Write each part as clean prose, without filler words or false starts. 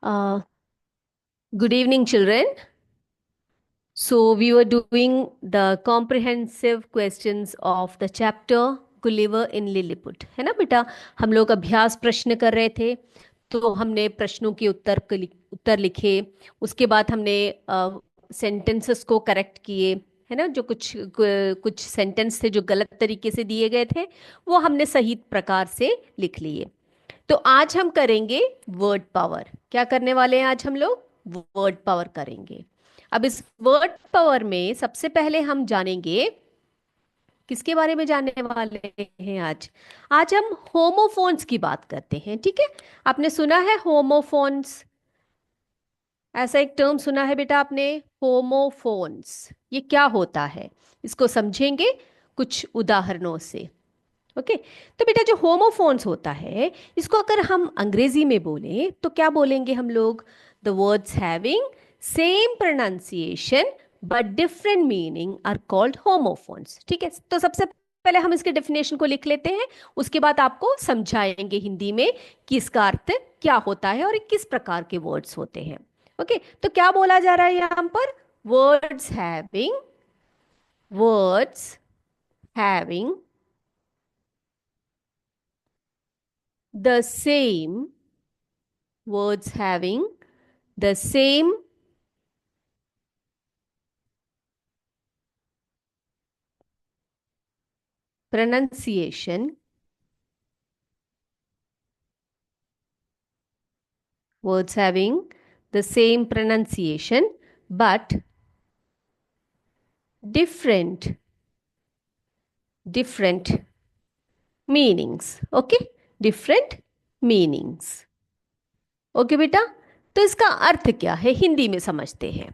Uh, Good evening, children. So, we were doing the comprehensive questions of the chapter Gulliver in Lilliput. है ना बेटा? हम लोग अभ्यास प्रश्न कर रहे थे। तो हमने प्रश्नों के उत्तर लिखे। उसके बाद हमने सेंटेंसेस को करेक्ट किए। है ना? जो कुछ सेंटेंस थे जो गलत तरीके से दिए गए थे, वो हमने सही प्रकार से लिख लिए। तो आज हम करेंगे वर्ड पावर। क्या करने वाले हैं आज हम लोग? वर्ड पावर करेंगे। अब इस वर्ड पावर में सबसे पहले हम जानेंगे, किसके बारे में जानने वाले हैं आज? आज हम होमोफोन्स की बात करते हैं। ठीक है? आपने सुना है होमोफोन्स? ऐसा एक टर्म सुना है बेटा आपने? होमोफोन्स, ये क्या होता है इसको समझेंगे कुछ उदाहरणों से। ओके। तो बेटा जो होमोफोन्स होता है, इसको अगर हम अंग्रेजी में बोलें तो क्या बोलेंगे हम लोग? The words having same pronunciation but different meaning are called homophones. ठीक है? तो सबसे पहले हम इसके डेफिनेशन को लिख लेते हैं, उसके बाद आपको समझाएंगे हिंदी में कि इसका अर्थ क्या होता है और ये किस प्रकार के वर्ड्स होते हैं। ओके। तो क्या बोला जा रहा है यहां पर? Words having the same words having the same pronunciation, words having the same pronunciation but different different meanings. Okay, different meanings. Okay बेटा, तो इसका अर्थ क्या है हिंदी में समझते हैं।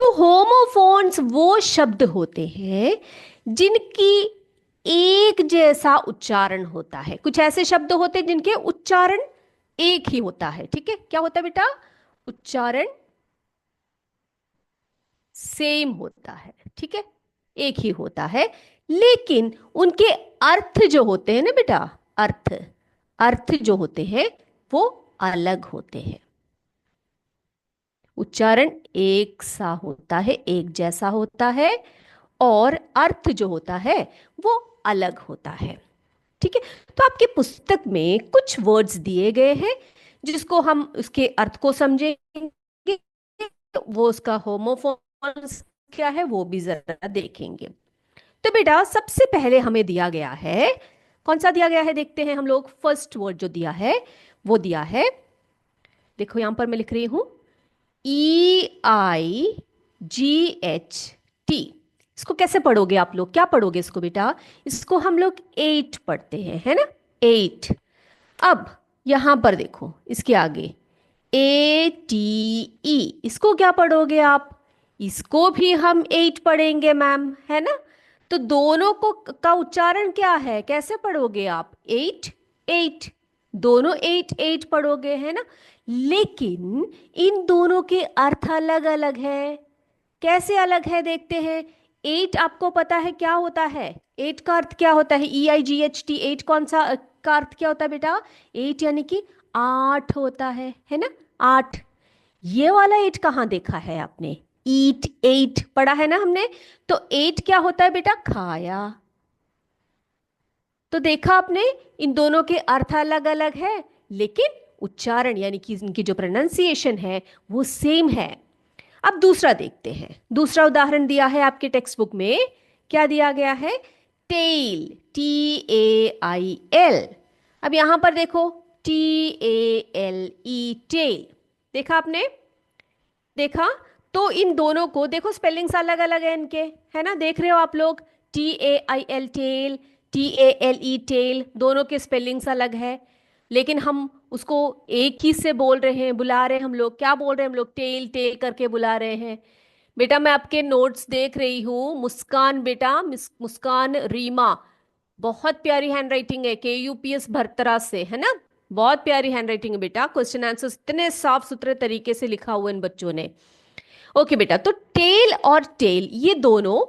तो होमोफोन्स वो शब्द होते हैं जिनकी एक जैसा उच्चारण होता है। कुछ ऐसे शब्द होते हैं जिनके उच्चारण एक ही होता है। ठीक है? क्या होता है बेटा? उच्चारण सेम होता है। ठीक है? एक ही होता है, लेकिन उनके अर्थ जो होते हैं ना बेटा, अर्थ अर्थ जो होते हैं वो अलग होते हैं। उच्चारण एक सा होता है, एक जैसा होता है, और अर्थ जो होता है वो अलग होता है। ठीक है? तो आपकी पुस्तक में कुछ वर्ड्स दिए गए हैं जिसको हम उसके अर्थ को समझेंगे। वो उसका होमोफोन्स क्या है वो भी जरा देखेंगे। तो बेटा सबसे पहले हमें दिया गया है, कौन सा दिया गया है देखते हैं हम लोग। फर्स्ट वर्ड जो दिया है वो दिया है, देखो यहां पर मैं लिख रही हूं, EIGHT। इसको कैसे पढ़ोगे आप लोग? क्या पढ़ोगे इसको बेटा? इसको हम लोग एट पढ़ते हैं, है ना? एट। अब यहां पर देखो इसके आगे ATE, इसको क्या पढ़ोगे आप? इसको भी हम एट पढ़ेंगे मैम, है ना? तो दोनों को का उच्चारण क्या है, कैसे पढ़ोगे आप? एट एट, दोनों एट एट पढ़ोगे, है ना? लेकिन इन दोनों के अर्थ अलग अलग है। कैसे अलग है देखते हैं। एट आपको पता है क्या होता है? एट का अर्थ क्या होता है? EIGHT, एट कौन सा का अर्थ क्या होता है बेटा? एट यानी कि आठ होता है ना? आठ। ये वाला एट कहाँ देखा है आपने? ईट, एट पढ़ा है ना हमने। तो एट क्या होता है बेटा? खाया। तो देखा आपने, इन दोनों के अर्थ अलग अलग है, लेकिन उच्चारण यानी कि इनकी जो प्रोनाउंसिएशन है वो सेम है। अब दूसरा देखते हैं। दूसरा उदाहरण दिया है आपके टेक्स्ट बुक में, क्या दिया गया है? Tail, TAIL। अब यहां पर देखो TALE, टेल। देखा आपने? देखा? तो इन दोनों को देखो, स्पेलिंग्स अलग अलग है इनके, है ना? देख रहे हो आप लोग? TAIL टेल, TALE टेल, दोनों के स्पेलिंग्स अलग है, लेकिन हम उसको एक ही से बोल रहे हैं, बुला रहे हैं हम लोग। क्या बोल रहे हैं हम लोग? टेल टेल करके बुला रहे हैं। बेटा मैं आपके नोट्स देख रही हूँ। मुस्कान बेटा, मुस्कान रीमा, बहुत प्यारी हैंडराइटिंग है, KUPS भरतरा से, है ना? बहुत प्यारी हैंडराइटिंग है बेटा। क्वेश्चन आंसर इतने साफ सुथरे तरीके से लिखा हुआ इन बच्चों ने। ओके बेटा, तो टेल और टेल ये दोनों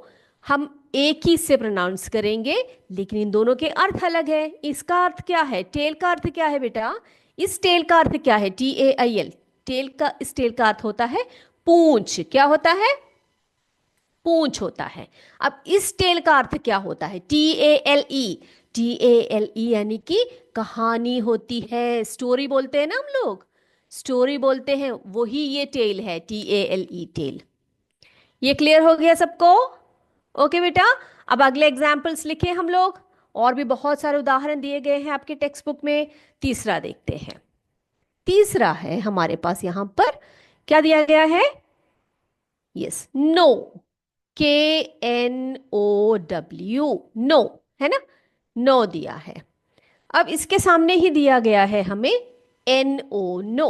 हम एक ही से प्रोनाउंस करेंगे, लेकिन इन दोनों के अर्थ अलग है। इसका अर्थ क्या है? टेल का अर्थ क्या है बेटा? इस टेल का अर्थ क्या है? TAIL। टेल का, इस टेल का अर्थ होता है पूंछ। क्या होता है? पूंछ होता है। अब इस टेल का अर्थ क्या होता है? TALE। TALE यानी कि कहानी होती है, स्टोरी बोलते हैं ना हम लोग, स्टोरी बोलते हैं, वही ये टेल है, TALE टेल। ये क्लियर हो गया सबको? ओके बेटा। अब अगले एग्जाम्पल्स लिखे हम लोग, और भी बहुत सारे उदाहरण दिए गए हैं आपके टेक्स्ट बुक में। तीसरा देखते हैं। तीसरा है हमारे पास यहां पर, क्या दिया गया है? Yes, no. KNOW, नो, है ना? नो दिया है। अब इसके सामने ही दिया गया है हमें NO, नो,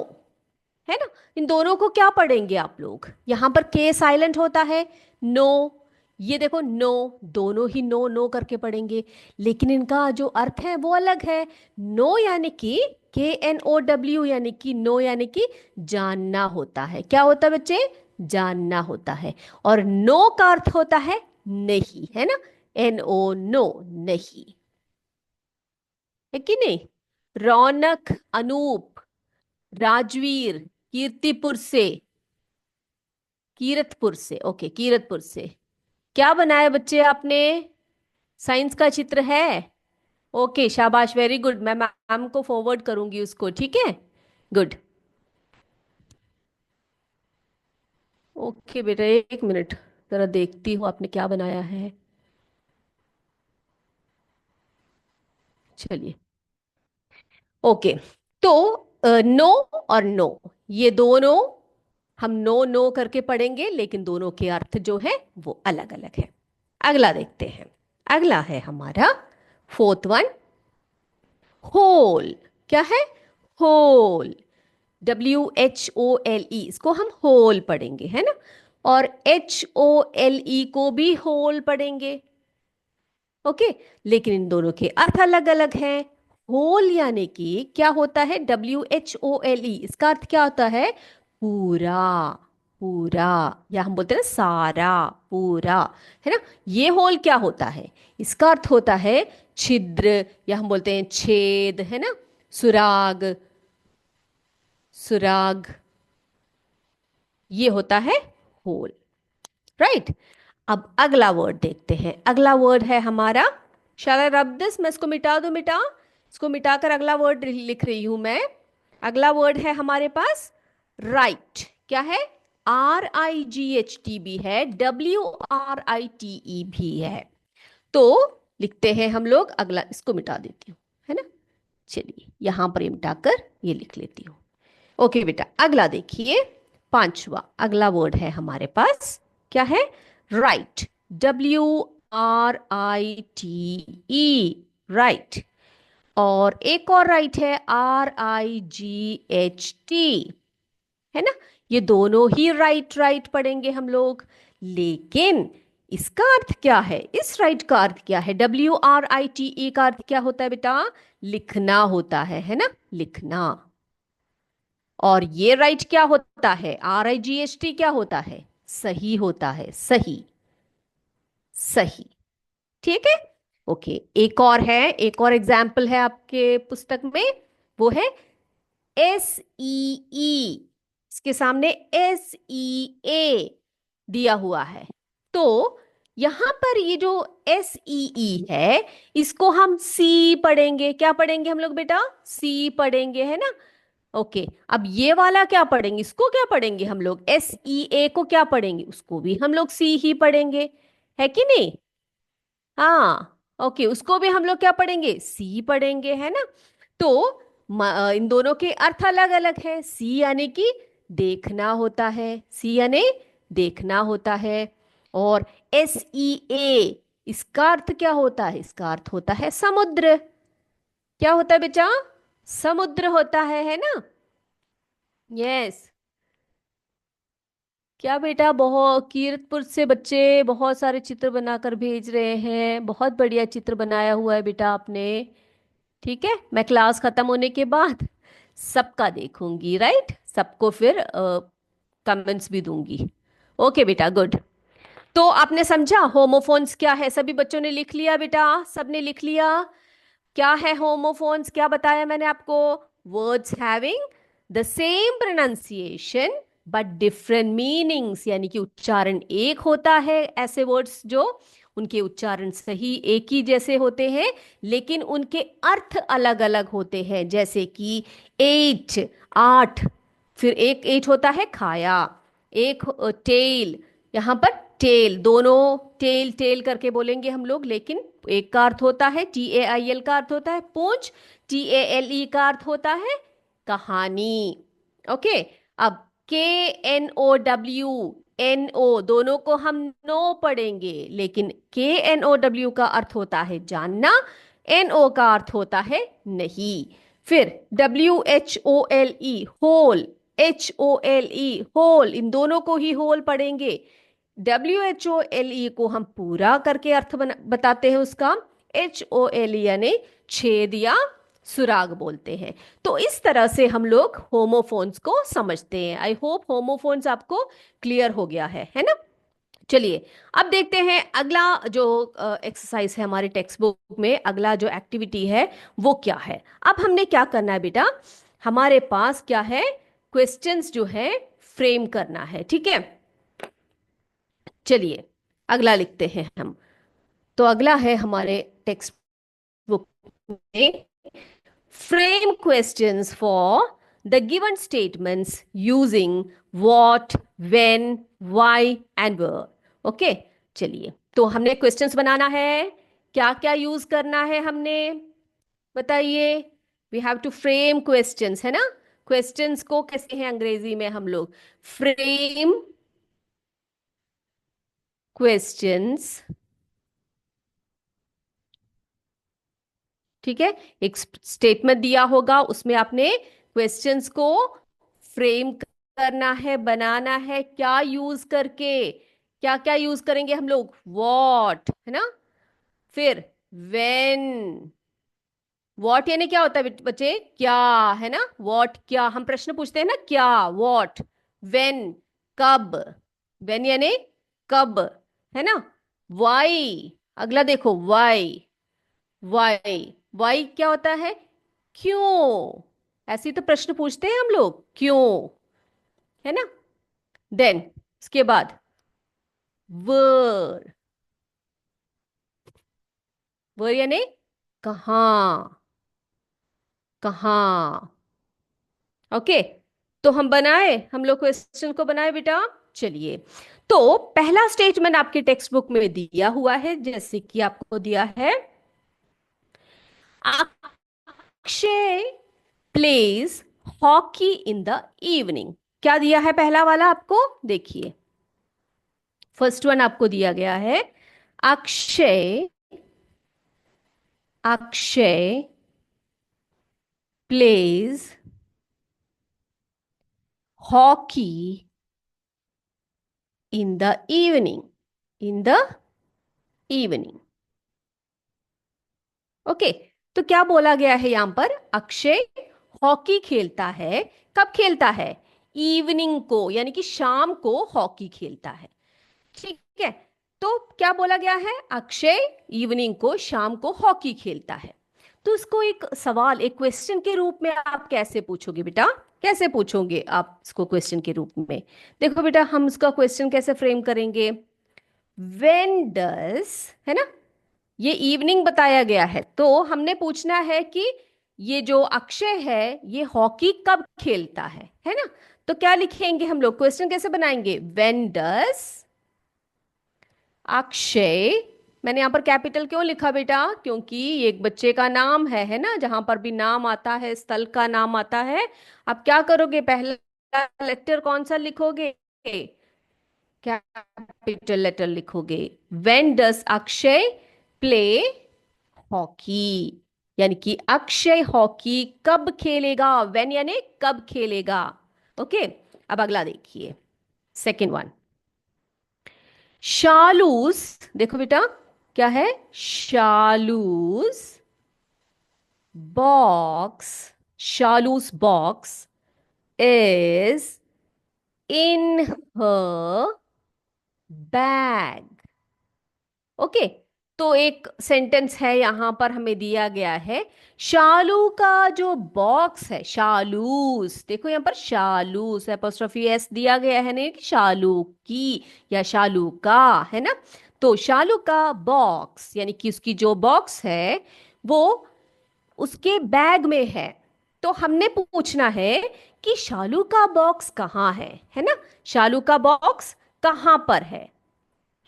है ना? इन दोनों को क्या पढ़ेंगे आप लोग? यहां पर K साइलेंट होता है, नो, ये देखो नो, दोनों ही नो नो करके पढ़ेंगे, लेकिन इनका जो अर्थ है वो अलग है। नो यानी कि KNOW यानी कि नो यानी कि जानना होता है। क्या होता है बच्चे? जानना होता है। और नो का अर्थ होता है नहीं, है ना? NO, नो, नहीं, है कि नहीं? रौनक, अनूप, राजवीर, कीर्तिपुर से, कीरतपुर से, ओके, कीरतपुर से। क्या बनाया बच्चे आपने? साइंस का चित्र है? ओके, शाबाश, वेरी गुड। मैं मैम को फॉरवर्ड करूंगी उसको, ठीक है? गुड। ओके बेटा, एक मिनट, जरा देखती हूँ आपने क्या बनाया है। चलिए, ओके। तो नो और नो, ये दोनों हम नो नो करके पढ़ेंगे, लेकिन दोनों के अर्थ जो है वो अलग अलग है। अगला देखते हैं। अगला है हमारा फोर्थ वन, होल। क्या है? होल। WHOLE, इसको हम होल पढ़ेंगे, है ना? और HOLE को भी होल पढ़ेंगे। ओके, लेकिन इन दोनों के अर्थ अलग अलग हैं। होल यानी कि क्या होता है? WHOLE, इसका अर्थ क्या होता है? पूरा, पूरा, या हम बोलते हैं ना सारा, पूरा, है ना? ये होल क्या होता है? इसका अर्थ होता है छिद्र, या हम बोलते हैं छेद, है ना? सुराग, सुराग, ये होता है होल, राइट? अब अगला वर्ड देखते हैं। अगला वर्ड है हमारा, शैल आई रब दिस? मैं इसको मिटा दूं? मिटा, इसको मिटाकर अगला वर्ड लिख रही हूं मैं। अगला वर्ड है हमारे पास राइट। क्या है? RIGHT भी है, WRITE भी है। तो लिखते हैं हम लोग अगला, इसको मिटा देती हूँ, है ना? चलिए, यहां पर ये मिटाकर ये लिख लेती हूँ। ओके बेटा, अगला देखिए, पांचवा अगला वर्ड है हमारे पास, क्या है? राइट। WRITE, right. और एक और राइट है, RIGHT, है ना? ये दोनों ही राइट राइट पढ़ेंगे हम लोग, लेकिन इसका अर्थ क्या है? इस राइट का अर्थ क्या है? WRITE का अर्थ क्या होता है बेटा? लिखना होता है ना? लिखना। और ये राइट क्या होता है? RIGHT क्या होता है? सही होता है, सही, सही, ठीक है? ओके, एक और है, एक और एग्जाम्पल है आपके पुस्तक में, वो है SEE। इसके सामने SEA दिया हुआ है। तो यहां पर ये जो SEE है, इसको हम सी पढ़ेंगे। क्या पढ़ेंगे हम लोग बेटा? सी पढ़ेंगे, है ना? ओके, अब ये वाला क्या पढ़ेंगे? इसको क्या पढ़ेंगे हम लोग? SEA को क्या पढ़ेंगे? उसको भी हम लोग सी ही पढ़ेंगे, है कि नहीं? हाँ, ओके, उसको भी हम लोग क्या पढ़ेंगे? सी पढ़ेंगे, है ना? तो इन दोनों के अर्थ अलग अलग है। सी यानी कि देखना होता है, सी यानी देखना होता है। और SEA, इसका अर्थ क्या होता है? इसका अर्थ होता है समुद्र। क्या होता है बेटा? समुद्र होता है ना? यस। क्या बेटा, बहुत कीरतपुर से बच्चे बहुत सारे चित्र बनाकर भेज रहे हैं। बहुत बढ़िया चित्र बनाया हुआ है बेटा आपने। ठीक है, मैं क्लास खत्म होने के बाद सबका देखूंगी, राइट? सबको फिर कमेंट्स भी दूंगी। ओके बेटा, गुड। तो आपने समझा होमोफोन्स क्या है? सभी बच्चों ने लिख लिया बेटा? सबने लिख लिया? क्या है होमोफोन्स? क्या बताया मैंने आपको? Words having the same pronunciation but different meanings, यानी कि उच्चारण एक होता है, ऐसे वर्ड्स जो उनके उच्चारण सही एक ही जैसे होते हैं लेकिन उनके अर्थ अलग अलग होते हैं, जैसे कि एट, आठ, फिर एक एट होता है खाया, एक टेल, यहाँ पर टेल, दोनों टेल टेल करके बोलेंगे हम लोग, लेकिन एक का अर्थ होता है TAIL का अर्थ होता है पूंछ, TALE का अर्थ होता है कहानी। ओके, अब KNOW, दोनों को हम नो पढ़ेंगे, लेकिन KNOW का अर्थ होता है जानना, NO का अर्थ होता है नहीं। फिर WHOLE होल, HOLE होल, इन दोनों को ही होल पढ़ेंगे। WHOLE को हम पूरा करके अर्थ बताते हैं उसका, HOLE यानी छेद या सुराग बोलते हैं। तो इस तरह से हम लोग होमोफोन्स को समझते हैं। आई होप होमोफोन्स आपको क्लियर हो गया है ना। चलिए अब देखते हैं अगला जो एक्सरसाइज है हमारे टेक्स्ट बुक में, अगला जो एक्टिविटी है वो क्या है। अब हमने क्या करना है बेटा, हमारे पास क्या है, क्वेश्चंस जो है फ्रेम करना है, ठीक है। चलिए अगला लिखते हैं हम। तो अगला है हमारे टेक्स्ट बुक में, frame questions for the given statements using what, when, why and where. Okay, चलिए तो हमने क्वेश्चंस बनाना है, क्या क्या यूज करना है हमने बताइए। We have to frame questions, है ना। क्वेश्चंस को कैसे हैं अंग्रेजी में हम लोग, फ्रेम क्वेश्चंस, ठीक है। एक स्टेटमेंट दिया होगा, उसमें आपने क्वेश्चंस को फ्रेम करना है, बनाना है, क्या यूज करके, क्या क्या यूज करेंगे हम लोग, वॉट, है ना। फिर वेन, वॉट यानी क्या होता है बच्चे, क्या, है ना। वॉट क्या, हम प्रश्न पूछते हैं ना, क्या, वॉट। वेन कब, वेन यानी कब, है ना। वाई, अगला देखो वाई, वाई, वाई क्या होता है, क्यों, ऐसे ही तो प्रश्न पूछते हैं हम लोग, क्यों, है ना। देन इसके बाद वर, वर यानी कहाँ, कहाँ। ओके, तो हम बनाए, हम लोग क्वेश्चन को बनाए बेटा। चलिए, तो पहला स्टेटमेंट आपके टेक्स्ट बुक में दिया हुआ है, जैसे कि आपको दिया है, Akshay pledge hockey in the evening. क्या दिया है पहला वाला आपको, देखिए फर्स्ट वन आपको दिया गया है, Akshay, Akshay pledge hockey in the evening, in the evening. Okay, तो क्या बोला गया है यहां पर, अक्षय हॉकी खेलता है, कब खेलता है, इवनिंग को, यानी कि शाम को हॉकी खेलता है, ठीक है। तो क्या बोला गया है, अक्षय इवनिंग को, शाम को हॉकी खेलता है। तो इसको एक सवाल, एक क्वेश्चन के रूप में आप कैसे पूछोगे बेटा, कैसे पूछोगे आप इसको क्वेश्चन के रूप में। देखो बेटा, हम इसका क्वेश्चन कैसे फ्रेम करेंगे, वेन डस, है ना, ये इवनिंग बताया गया है, तो हमने पूछना है कि ये जो अक्षय है ये हॉकी कब खेलता है ना। तो क्या लिखेंगे हम लोग, क्वेश्चन कैसे बनाएंगे, वेन डस अक्षय, मैंने यहां पर कैपिटल क्यों लिखा बेटा, क्योंकि ये एक बच्चे का नाम है ना, जहां पर भी नाम आता है, स्थल का नाम आता है, आप क्या करोगे, पहला लेटर कौन सा लिखोगे, कैपिटल लेटर लिखोगे। When does Akshay play hockey, यानी कि अक्षय हॉकी कब खेलेगा, वेन यानी कब खेलेगा। ओके, अब अगला देखिए, सेकेंड वन, शालूस, देखो बेटा क्या है, Shalu's box, Shalu's box is in her bag. Okay, तो एक सेंटेंस है यहाँ पर हमें दिया गया है, शालू का जो बॉक्स है, शालूस, देखो यहाँ पर शालूस एपोस्ट्रोफी एस दिया गया है, नहीं कि शालू की या शालू का, है ना। तो शालू का बॉक्स यानी कि उसकी जो बॉक्स है वो उसके बैग में है। तो हमने पूछना है कि शालू का बॉक्स कहाँ है ना। शालू का बॉक्स कहाँ पर है,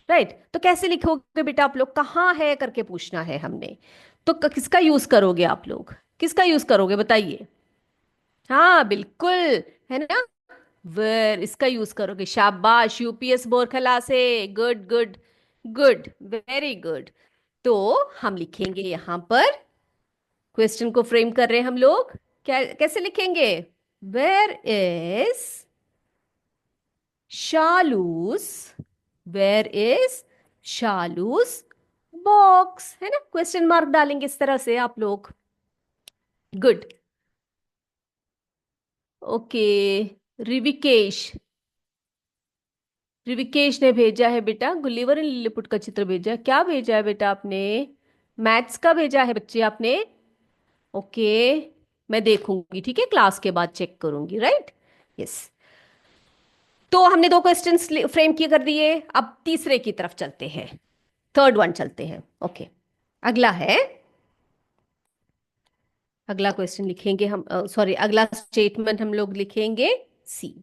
राइट। तो कैसे लिखोगे बेटा आप लोग, कहाँ है करके पूछना है हमने। तो किसका यूज करोगे आप लोग, किसका यूज करोगे बताइए। हाँ बिल्कुल, है ना, वेर इसका यूज करोगे। शाबाश यूपीएस बोरखला से, good good good, very good. तो हम लिखेंगे यहां पर, क्वेश्चन को फ्रेम कर रहे हैं हम लोग, क्या कैसे लिखेंगे, where is Shalu's, where is Shalu's box, है ना, क्वेश्चन मार्क डालेंगे इस तरह से आप लोग। Good, okay. रिविकेश, रिविकेश ने भेजा है बेटा, गुलिवर इन लिलीपुट का चित्र भेजा है। क्या भेजा है बेटा आपने, मैथ्स का भेजा है बच्चे आपने, ओके। मैं देखूंगी, ठीक है, क्लास के बाद चेक करूंगी, राइट, यस। तो हमने दो क्वेश्चंस फ्रेम किए कर दिए, अब तीसरे की तरफ चलते हैं, थर्ड वन चलते हैं, ओके। अगला है, अगला क्वेश्चन लिखेंगे हम, सॉरी अगला स्टेटमेंट हम लोग लिखेंगे सी,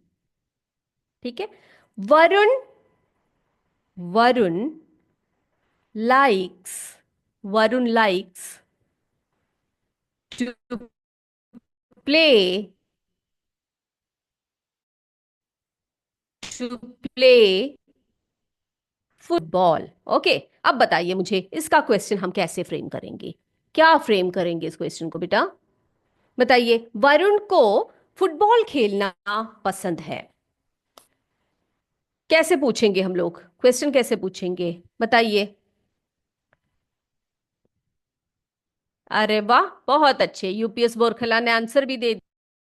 ठीक है। Varun, Varun likes, Varun likes to play, to play football, okay. अब बताइए मुझे इसका क्वेश्चन हम कैसे फ्रेम करेंगे, क्या फ्रेम करेंगे इस क्वेश्चन को बेटा, बताइए। वरुण को फुटबॉल खेलना पसंद है, कैसे पूछेंगे हम लोग, क्वेश्चन कैसे पूछेंगे बताइए। अरे वाह, बहुत अच्छे, यूपीएस बोरखला ने आंसर भी दे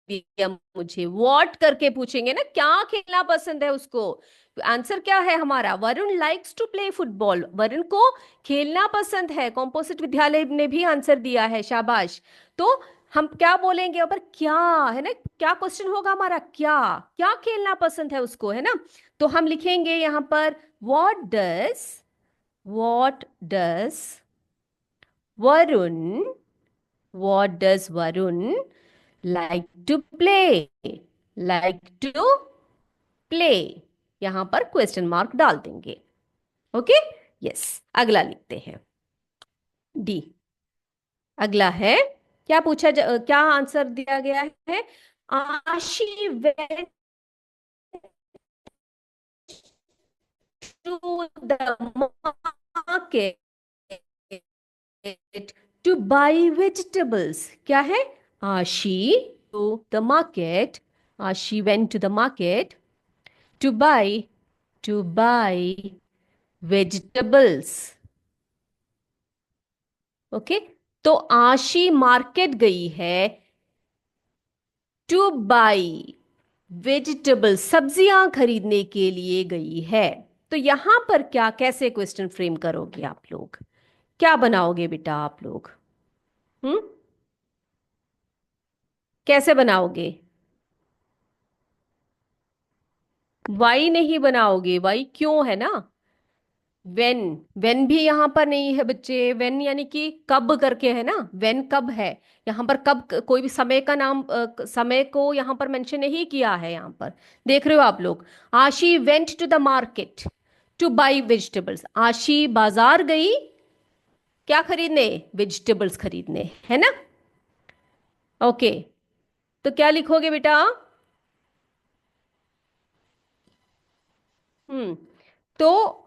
दिया मुझे। व्हाट करके पूछेंगे ना, क्या खेलना पसंद है उसको। आंसर क्या है हमारा, Varun likes to play football, Varun को खेलना पसंद है। कॉम्पोजिट विद्यालय ने भी आंसर दिया है, शाबाश। तो हम क्या बोलेंगे ऊपर, क्या, है ना, क्या क्वेश्चन होगा हमारा, क्या, क्या खेलना पसंद है उसको, है ना। तो हम लिखेंगे यहां पर, what does Varun, what does Varun like to play? Like to play, यहां पर क्वेश्चन मार्क डाल देंगे, ओके, यस। अगला लिखते हैं डी। अगला है, क्या पूछा क्या आंसर दिया गया है, आशी went to the market to buy vegetables, क्या है, आशी to the market, आशी went to the market to buy, to buy vegetables, okay. तो आशी मार्केट गई है टू बाई वेजिटेबल, सब्जियां खरीदने के लिए गई है। तो यहां पर क्या, कैसे क्वेश्चन फ्रेम करोगे आप लोग, क्या बनाओगे बेटा आप लोग, हम्म, कैसे बनाओगे। वाई नहीं बनाओगे, वाई क्यों, है ना, वेन, वेन भी यहां पर नहीं है बच्चे, वेन यानी कि कब करके है ना, वेन कब है, यहां पर कब कोई भी समय का नाम, समय को यहां पर मेंशन नहीं किया है यहां पर, देख रहे हो आप लोग। Ashi went to the market to buy vegetables, Ashi बाजार गई क्या खरीदने, वेजिटेबल्स खरीदने, है ना, ओके। तो क्या लिखोगे बेटा, तो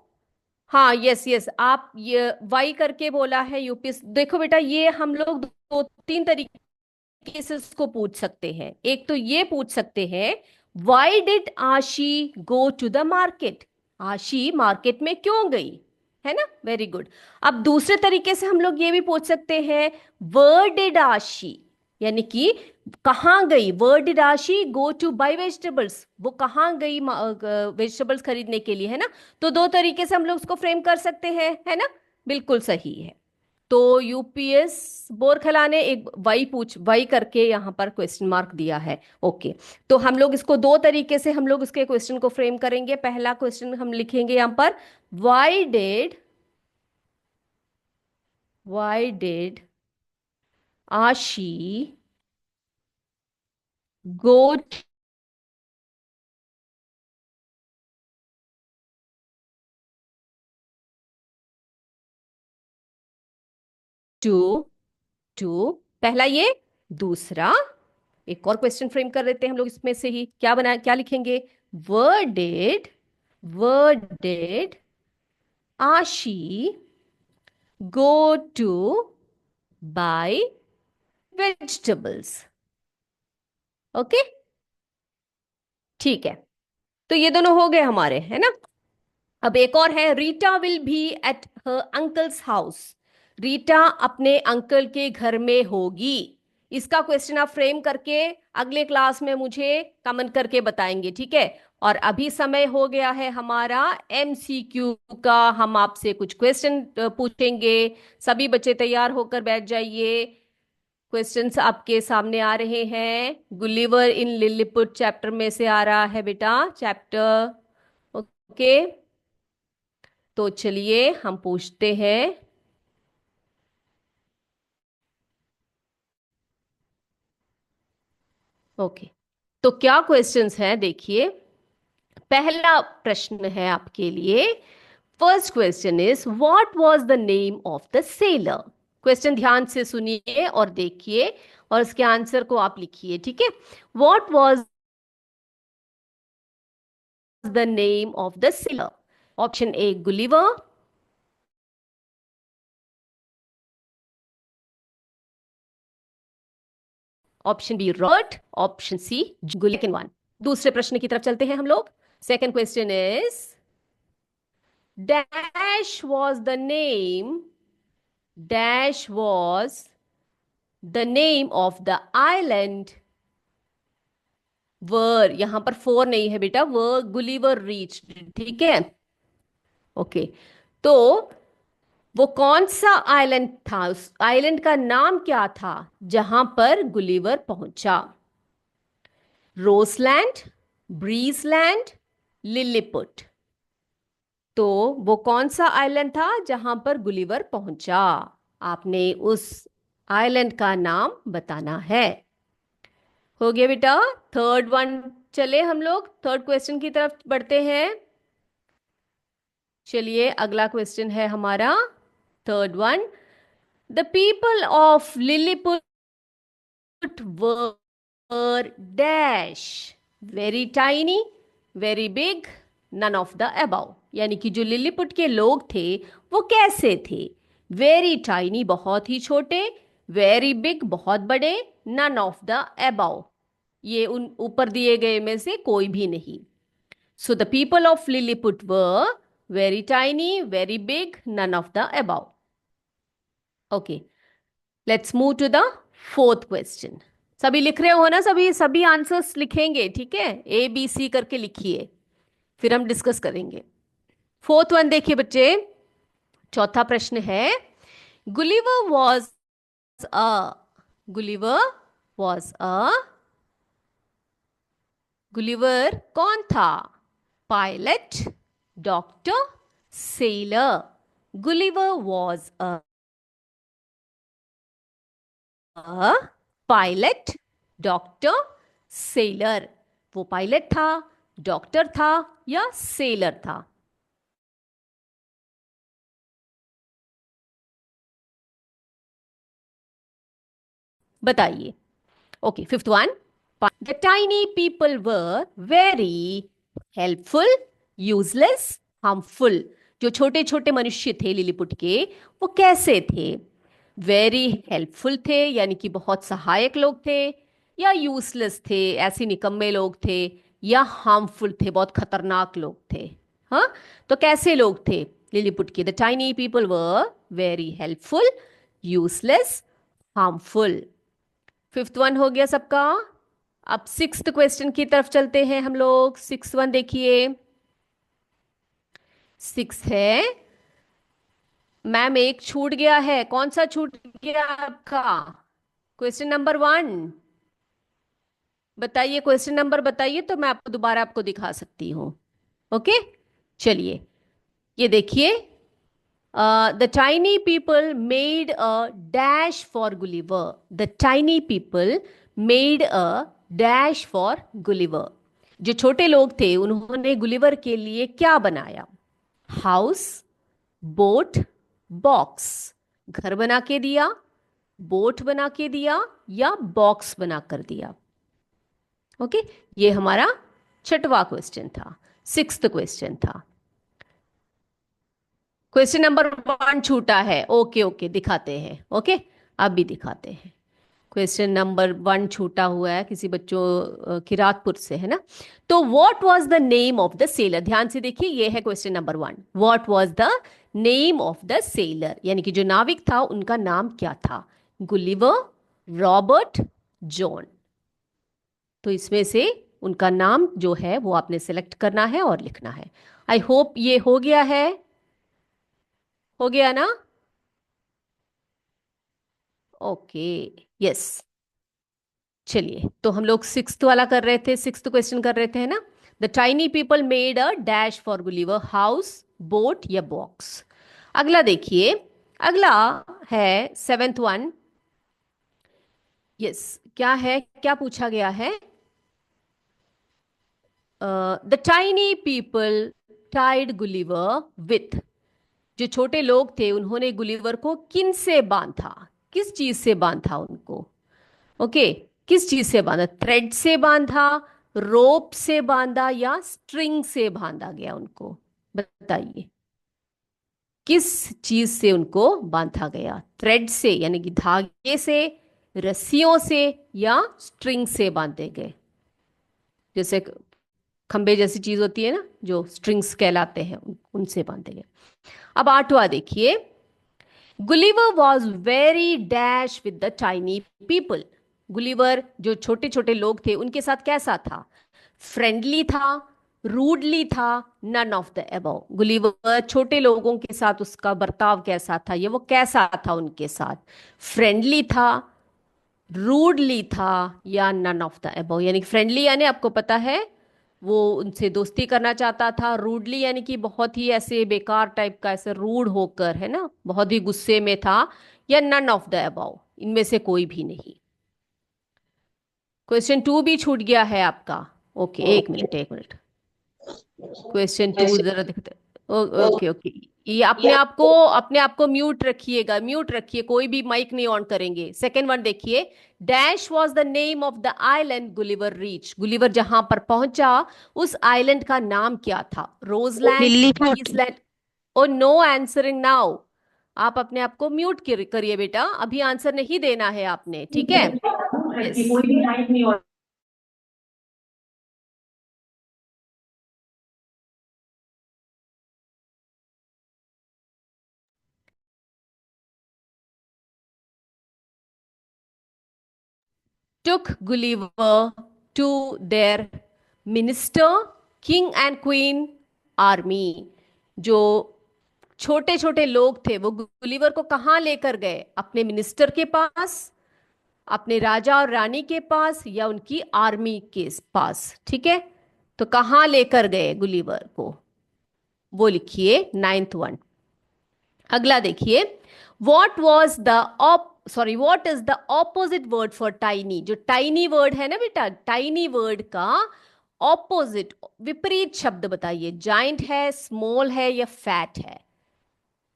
हाँ, यस यस, आप ये वाई करके बोला है यूपीएस, देखो बेटा ये हम लोग दो तीन तरीके से इसको पूछ सकते हैं। एक तो ये पूछ सकते हैं, why did Ashi go to the market, आशी मार्केट में क्यों गई, है ना, वेरी गुड। अब दूसरे तरीके से हम लोग ये भी पूछ सकते हैं, वर डिड आशी, यानी कि कहाँ गई, वर did Ashi go to buy vegetables, वो कहाँ गई वेजिटेबल्स खरीदने के लिए, है ना। तो दो तरीके से हम लोग उसको फ्रेम कर सकते हैं, है ना, बिल्कुल सही है। तो यूपीएस बोरखला ने एक वही करके यहाँ पर क्वेश्चन मार्क दिया है। ओके। तो हम लोग इसको दो तरीके से हम लोग उसके क्वेश्चन को फ्रेम करेंगे। पहला क्वेश्चन हम लिखेंगे यहाँ पर, why did Ashi go to to पहला ये। दूसरा एक और क्वेश्चन फ्रेम कर देते हैं हम लोग इसमें से ही। क्या लिखेंगे? Where did Ashi go to buy vegetables. Okay, ठीक है। तो ये दोनों हो गए हमारे, है ना। अब एक और है, Rita will be at her uncles house. Rita अपने अंकल के घर में होगी। इसका क्वेश्चन आप फ्रेम करके अगले क्लास में मुझे कमेंट करके बताएंगे, ठीक है। और अभी समय हो गया है हमारा एमसीक्यू का। हम आपसे कुछ क्वेश्चन पूछेंगे। सभी बच्चे तैयार होकर बैठ जाइए। क्वेश्चंस आपके सामने आ रहे हैं। गुलिवर इन लिलीपुट चैप्टर में से आ रहा है बेटा, चैप्टर। ओके, तो चलिए हम पूछते हैं। ओके, तो क्या क्वेश्चंस हैं देखिए। पहला प्रश्न है आपके लिए। First question is, what was the name of the seller. Question ध्यान से सुनिए और देखिए, और इसके आंसर को आप लिखिए, ठीक है। What was the name of the sailor? Option A Gulliver, option B Robert, option C गुलिकन वन। दूसरे प्रश्न की तरफ चलते हैं हम लोग। Second question is, dash was the name, dash was the name of the island where. यहां पर फोर नहीं है बेटा, वर गुलिवर रीच, ठीक है। ओके, तो वो कौन सा आइलैंड था, उस आइलैंड का नाम क्या था जहां पर गुलिवर पहुंचा? रोसलैंड, ब्रीजलैंड, लिलीपुट। तो वो कौन सा आइलैंड था जहां पर गुलिवर पहुंचा? आपने उस आइलैंड का नाम बताना है। हो गया बेटा थर्ड वन। चले हम लोग थर्ड क्वेश्चन की तरफ बढ़ते हैं। चलिए अगला क्वेश्चन है हमारा third one. The people of Lilliput were dash, very tiny, very big, none of the above. यानी कि जो लिलीपुट के लोग थे वो कैसे थे? वेरी टाइनी बहुत ही छोटे, वेरी बिग बहुत बड़े, नन ऑफ द अबाउ ये उन ऊपर दिए गए में से कोई भी नहीं। So the people of Lilliput were very tiny, very big, none of the above. Okay, let's move to the fourth question. सभी लिख रहे हो ना? सभी सभी आंसर्स लिखेंगे, ठीक है। ए बी सी करके लिखिए, फिर हम डिस्कस करेंगे। फोर्थ वन देखिए बच्चे। चौथा प्रश्न है, Gulliver was a, Gulliver was a, Gulliver कौन था? Pilot, doctor, seller. Gulliver was a pilot, doctor, seller. वो पायलट था, डॉक्टर था या सेलर था? बताइए। Okay, fifth one. The tiny people were very helpful, useless, harmful. जो छोटे छोटे मनुष्य थे लिलीपुट के, वो कैसे थे? वेरी हेल्पफुल थे यानी कि बहुत सहायक लोग थे, या यूजलेस थे ऐसे निकम्मे लोग थे, या हार्मफुल थे बहुत खतरनाक लोग थे? हाँ, तो कैसे लोग थे लिलीपुट के? The tiny people were very helpful, useless, harmful. Fifth one हो गया सबका। अब सिक्स्थ क्वेश्चन की तरफ चलते हैं हम लोग। सिक्स वन देखिए। सिक्स है, मैम एक छूट गया है, कौन सा छूट गया आपका? क्वेश्चन नंबर 1 बताइए, क्वेश्चन नंबर बताइए तो मैं आपको दोबारा आपको दिखा सकती हूँ। ओके, चलिए ये देखिए, the tiny people made a dash for Gulliver. The tiny people made a dash for Gulliver. जो छोटे लोग थे उन्होंने गुलिवर के लिए क्या बनाया? House, boat, box. घर बना के दिया, बोट बना के दिया, या बॉक्स बना कर दिया। ओके, ये हमारा छठवां क्वेश्चन था, सिक्स्थ क्वेश्चन था। क्वेश्चन नंबर 1 छूटा है। ओके ओके, दिखाते हैं। ओके, अब भी दिखाते हैं। क्वेश्चन नंबर 1 छूटा हुआ है किसी बच्चों किरातपुर से, है ना? तो what was the name of the seller? ध्यान से देखिए, ये है question number 1। What was the name of the seller, यानी कि जो नाविक था उनका नाम क्या था? Gulliver, Robert, John. तो इसमें से उनका नाम जो है वो आपने सेलेक्ट करना है और लिखना है। आई होप ये हो गया है, हो गया ना? Okay, yes. चलिए, तो हम लोग सिक्स्थ वाला कर रहे थे, सिक्स्थ क्वेश्चन कर रहे थे, है ना? The tiny people made a dash for Gulliver, house, boat या बॉक्स। अगला देखिए, अगला है सेवेंथ वन। यस, क्या है, क्या पूछा गया है? The tiny people tied Gulliver with. जो छोटे लोग थे उन्होंने गुलिवर को किन से बांधा? किस चीज से बांधा उनको? ओके, किस चीज से बांधा? थ्रेड से बांधा, रोप से बांधा, या स्ट्रिंग से बांधा गया उनको? बताइए, किस चीज से उनको बांधा गया? थ्रेड से यानी कि धागे से, रस्सियों से, या स्ट्रिंग से बांधे गए? जैसे खंबे जैसी चीज होती है ना जो स्ट्रिंग्स कहलाते हैं, उनसे बांधे गए। अब आठवां देखिए, Gulliver was very dash with the tiny people. Gulliver जो छोटे छोटे लोग थे उनके साथ कैसा था? फ्रेंडली था, रूडली था, none of the above. Gulliver छोटे लोगों के साथ उसका बर्ताव कैसा था, ये वो कैसा था उनके साथ? फ्रेंडली था, रूडली था, या नन ऑफ द अबव? यानी फ्रेंडली यानी आपको पता है वो उनसे दोस्ती करना चाहता था, रूडली यानी कि बहुत ही ऐसे बेकार टाइप का, ऐसे रूड होकर, है ना, बहुत ही गुस्से में था, या नन ऑफ द अबव, इनमें से कोई भी नहीं। क्वेश्चन 2 भी छूट गया है आपका। ओके, एक मिनट एक मिनट, क्वेश्चन 2 जरा देखते। ओके ओके, ये अपने आप को म्यूट रखिएगा, म्यूट रखिए, कोई भी माइक नहीं ऑन करेंगे। सेकेंड वन देखिए, dash was the name of the island Gulliver reach. Gulliver जहां पर पहुंचा उस आइलैंड का नाम क्या था? Roseland, Lilliput. Peaceland? Oh no answering now. आप अपने आप को म्यूट करिए बेटा, अभी आंसर नहीं देना है आपने, ठीक है? यस। कोई भी माइक नहीं हो। took Gulliver to their minister, king and queen, army. जो छोटे छोटे लोग थे वो गुलिवर को कहाँ लेकर गए? अपने मिनिस्टर के पास, अपने राजा और रानी के पास, या उनकी आर्मी के पास? ठीक है, तो कहाँ लेकर गए गुलिवर को, वो लिखिए, नाइन्थ वन। अगला देखिए, what was the op sorry what is the opposite word for tiny? जो टाइनी वर्ड है ना बेटा, टाइनी वर्ड का ऑपोजिट, विपरीत शब्द बताइए। जाइंट है, स्मॉल है, या फैट है?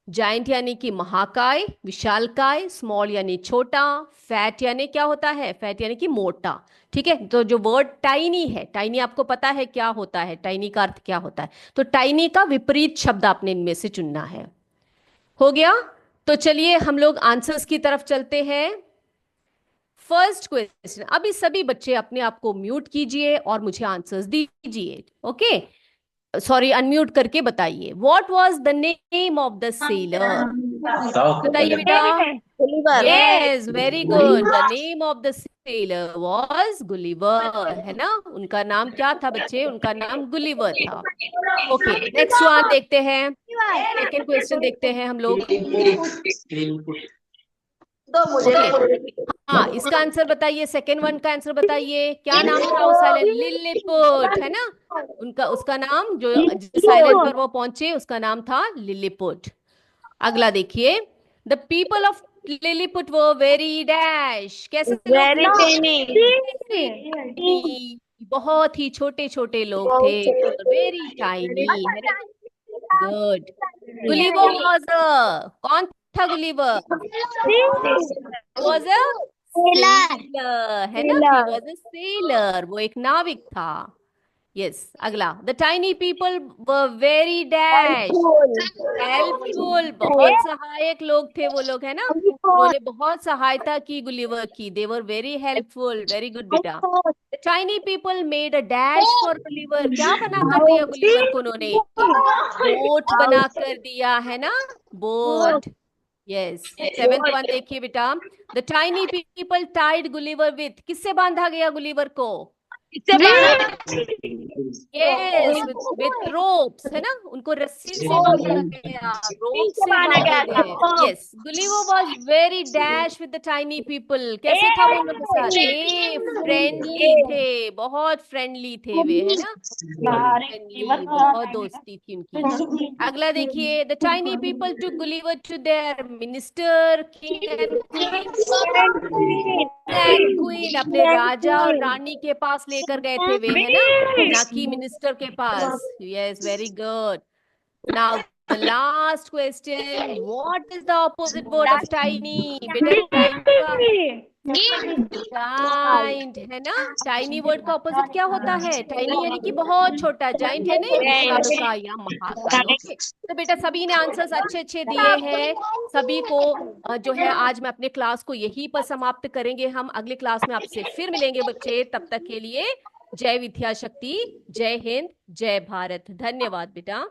जाइंट यानी कि महाकाय, विशालकाय, स्मॉल यानी छोटा, फैट यानी क्या होता है? फैट यानी कि मोटा। ठीक है, तो जो वर्ड टाइनी है, टाइनी आपको पता है क्या होता है? टाइनी का अर्थ क्या होता है? तो टाइनी का विपरीत शब्द आपने इनमें से चुनना है। हो गया? तो चलिए हम लोग आंसर्स की तरफ चलते हैं। फर्स्ट क्वेश्चन, अभी सभी बच्चे अपने आप को म्यूट कीजिए और मुझे आंसर्स दीजिए। ओके, सॉरी, अनम्यूट करके बताइए, what was the name of the seller? बताइए बेटा। Gulliver. Yes, very good, the name of the seller was Gulliver, है ना? उनका नाम क्या था बच्चे? उनका नाम गुलिवर था। ओके, नेक्स्ट वन देखते हैं। सेकेंड क्वेश्चन देखते हैं हम लोग। तो मुझे ओके, हाँ, इसका आंसर बताइए, सेकेंड वन का आंसर बताइए, क्या नाम था उस आइलैंड? लिलीपुट, है ना? उसका नाम, जो जिस आइलैंड पर वो पहुंचे उसका नाम था लिलीपुट। अगला देखिए, द पीपल ऑफ लिलीपुट वो वेरी डैश, कैसे लोग वेरी थे? Tiny, बहुत ही छोटे छोटे लोग थे, वेरी टाइनी, है ना? गुड। गुलिवर वॉज अ, कौन था गुलिवर? वॉज अ सेलर, है ना? ही वॉज अ सेलर, वो एक नाविक था। यस, अगला, the tiny people were very dash, helpful, बहुत सहायक लोग थे वो लोग, है ना? उन्होंने बहुत सहायता की गुलिवर की, they were very helpful, very good बेटा। The tiny people made a dash for Gulliver, क्या बना कर दिया गुलिवर को उन्होंने? बोट बना कर दिया, है ना? बोट। यस, सेवेंथ वन देखिए बेटा, the tiny people tied Gulliver with, किससे बांधा गया गुलिवर को? यस, विथ रोप्स, है ना? उनको रस्सी से बांधा गया, रोप से बांधे गए। Yes, Gulliver was very dash with the tiny people, कैसे था वो उन लोगों के साथ? फ्रेंडली थे, बहुत फ्रेंडली थे वे, है ना? फ्रेंडली, बहुत दोस्ती थी उनकी। अगला देखिए, the tiny people to Gulliver to their minister, king and queen, and queen, अपने राजा और रानी के पास लेकर गए थे वे, है ना? ना कि मिनिस्टर के पास। Yes, very good. Now the last question, what is the opposite word of tiny? बेटा, टाइनी का जाइंट, है ना? टाइनी वर्ड का ऑपोजिट क्या होता है? टाइनी यानी कि बहुत छोटा, जाइंट है ना विशालकाय या महाकाय। ओके, तो बेटा सभी ने आंसर्स अच्छे अच्छे दिए हैं। सभी को जो है, आज मैं अपने क्लास को यहीं पर समाप्त करेंगे। हम अगले क्लास में आपसे फिर मिलेंगे बच्चे, तब तक के लिए जय विद्या शक्ति, जय हिंद, जय भारत। धन्यवाद बेटा।